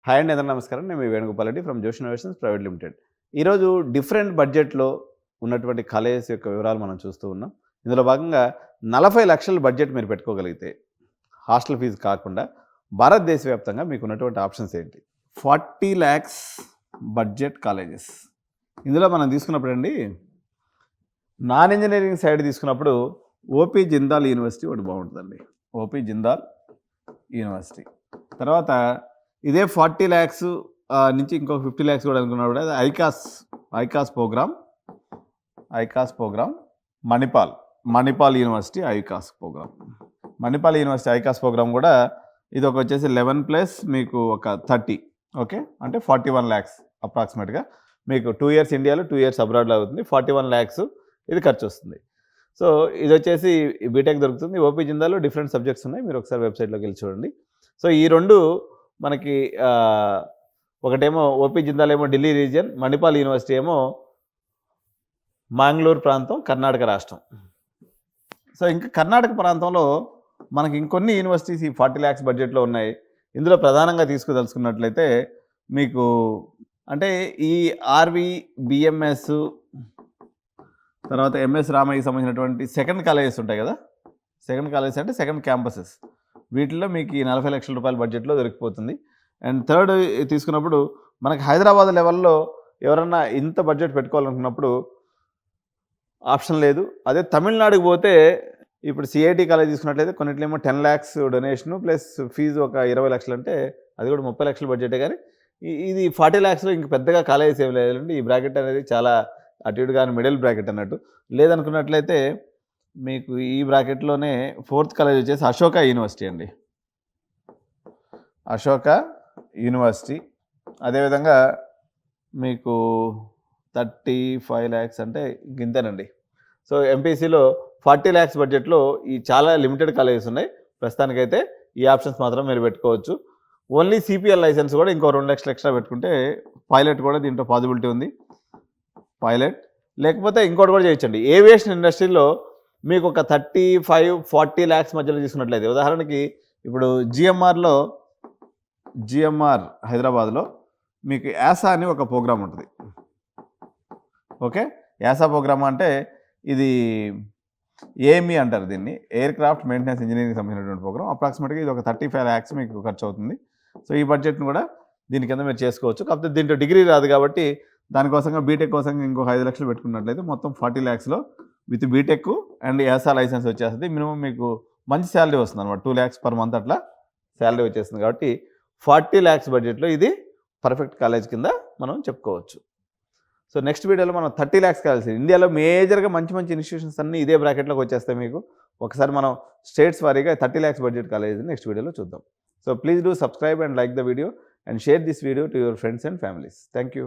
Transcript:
Hi అండి, అందరికీ నమస్కారం. నేను మీ వేణుగోపాల్ రెడ్డి ఫ్రమ్ జోష్ ఇన్నోవేషన్స్ ప్రైవేట్ లిమిటెడ్. ఈరోజు డిఫరెంట్ బడ్జెట్‌లో ఉన్నటువంటి కాలేజెస్ యొక్క వివరాలు మనం చూస్తూ ఉన్నాం. ఇందులో భాగంగా 40,00,000 బడ్జెట్ మీరు పెట్టుకోగలిగితే, హాస్టల్ ఫీజు కాకుండా భారతదేశ వ్యాప్తంగా మీకు ఉన్నటువంటి ఆప్షన్స్ ఏంటి? 40,00,000 బడ్జెట్ కాలేజెస్. ఇందులో మనం తీసుకున్నప్పుడండి, నాన్ ఇంజినీరింగ్ సైడ్ తీసుకున్నప్పుడు ఓపీ జిందాల్ యూనివర్సిటీ ఒకటి బాగుంటుందండి. OP Jindal university. తర్వాత ఇదే 40,00,000 నుంచి ఇంకో 50,00,000 కూడా అనుకున్నప్పుడు అది ఐకాస్ ప్రోగ్రామ్ మణిపాల్ యూనివర్సిటీ ఐకాస్ ప్రోగ్రామ్ కూడా ఇది ఒక వచ్చేసి 11 ప్లస్ మీకు ఒక 30, ఓకే, అంటే 41,00,000 అప్రాక్సిమేట్గా మీకు 2 ఇయర్స్ ఇండియాలో 2 ఇయర్స్ అబ్రాడ్లో అవుతుంది. 41,00,000 ఇది ఖర్చు వస్తుంది. సో ఇది వచ్చేసి బీటెక్ దొరుకుతుంది. ఓపీ జిందాల్లో డిఫరెంట్ సబ్జెక్ట్స్ ఉన్నాయి, మీరు ఒకసారి వెబ్సైట్లోకి వెళ్ళి చూడండి. సో ఈ రెండు మనకి ఒకటేమో ఓపీ జిందాల్ ఏమో ఢిల్లీ రీజియన్, మణిపాల్ యూనివర్సిటీ ఏమో మంగళూరు ప్రాంతం, కర్ణాటక రాష్ట్రం. సో ఇంకా కర్ణాటక ప్రాంతంలో మనకి ఇంకొన్ని యూనివర్సిటీస్ ఈ 40,00,000 బడ్జెట్లో ఉన్నాయి. ఇందులో ప్రధానంగా తీసుకుదలుచుకున్నట్లయితే మీకు అంటే ఈ ఆర్వి, బిఎంఎస్, తర్వాత ఎంఎస్ రామయ్యకి సంబంధించినటువంటి సెకండ్ కాలేజెస్ ఉంటాయి కదా. సెకండ్ కాలేజెస్ అంటే సెకండ్ క్యాంపసెస్, వీటిల్లో మీకు ఈ 40,00,000 రూపాయల బడ్జెట్లో దొరికిపోతుంది. అండ్ థర్డ్ తీసుకున్నప్పుడు మనకి హైదరాబాద్ లెవెల్లో ఎవరన్నా ఇంత బడ్జెట్ పెట్టుకోవాలనుకున్నప్పుడు ఆప్షన్ లేదు. అదే తమిళనాడుకి పోతే ఇప్పుడు సిఐటి కాలేజ్ తీసుకున్నట్లయితే కొన్నిట్లేమో 10 lakhs డొనేషను ప్లస్ ఫీజు ఒక 20 లక్షలు, అంటే అది కూడా 30 లక్షల బడ్జెటే. కానీ ఇది 40 lakhsలో ఇంక పెద్దగా కాలేజెస్ ఏమి లేదండి. ఈ బ్రాకెట్ అనేది చాలా అటు ఇటు కానీ మిడిల్ బ్రాకెట్ అన్నట్టు. లేదనుకున్నట్లయితే మీకు ఈ బ్రాకెట్లోనే 4th కాలేజ్ వచ్చేసి అశోక యూనివర్సిటీ అండి. అశోక యూనివర్సిటీ అదేవిధంగా మీకు 35 lakhs అంటే ఇంతేనండి. సో ఎంపీసీలో 40 lakhs బడ్జెట్లో ఈ చాలా లిమిటెడ్ కాలేజెస్ ఉన్నాయి. ప్రస్తుతానికైతే ఈ ఆప్షన్స్ మాత్రం మీరు పెట్టుకోవచ్చు. ఓన్లీ సిపిఎల్ లైసెన్స్ కూడా ఇంకో 2 లక్షలు ఎక్స్ట్రా పెట్టుకుంటే పైలట్ కూడా దీంట్లో పాసిబిలిటీ ఉంది. పైలట్ లేకపోతే ఇంకోటి కూడా చేయొచ్చండి. ఏవియేషన్ ఇండస్ట్రీలో మీకు ఒక 35-40 lakhs మధ్యలో తీసుకున్నట్లయితే, ఉదాహరణకి ఇప్పుడు జిఎంఆర్ హైదరాబాద్లో మీకు యాసా అని ఒక ప్రోగ్రామ్ ఉంటుంది. ఓకే, యాసా ప్రోగ్రామ్ అంటే ఇది ఏఎంఈ అంటారు దీన్ని, ఎయిర్ క్రాఫ్ట్ మెయింటెనెన్స్ ఇంజనీరింగ్ సంబంధించినటువంటి ప్రోగ్రామ్. అప్రాక్సిమేట్గా ఇది ఒక 35 lakhs మీకు ఖర్చు అవుతుంది. సో ఈ బడ్జెట్ను కూడా దీని కింద మీరు చేసుకోవచ్చు. కాకపోతే దీంట్లో డిగ్రీ రాదు కాబట్టి దానికోసంగా బీటెక్ కోసం ఇంకొక 5 లక్షలు పెట్టుకున్నట్లయితే మొత్తం 40 lakhsలో విత్ బీటెక్ అండ్ యాసా లైసెన్స్ వచ్చేస్తుంది. మినిమం మీకు మంచి శాలరీ వస్తుంది అనమాట, 2 lakhs per month అట్లా శాలరీ వచ్చేస్తుంది. కాబట్టి 40 lakhs బడ్జెట్లో ఇది పర్ఫెక్ట్ కాలేజ్ కింద మనం చెప్పుకోవచ్చు. సో నెక్స్ట్ వీడియోలో మనం 30 lakhs కాలేజ్, ఇండియాలో మేజర్గా మంచి ఇన్స్టిట్యూషన్స్ అన్నీ ఇదే బ్రాకెట్లోకి వచ్చేస్తాయి మీకు. ఒకసారి మనం స్టేట్స్ వారీగా 30 lakhs బడ్జెట్ కాలేజ్ నెక్స్ట్ వీడియోలో చూద్దాం. So please do subscribe and like the video and share this video to your friends and families. Thank you.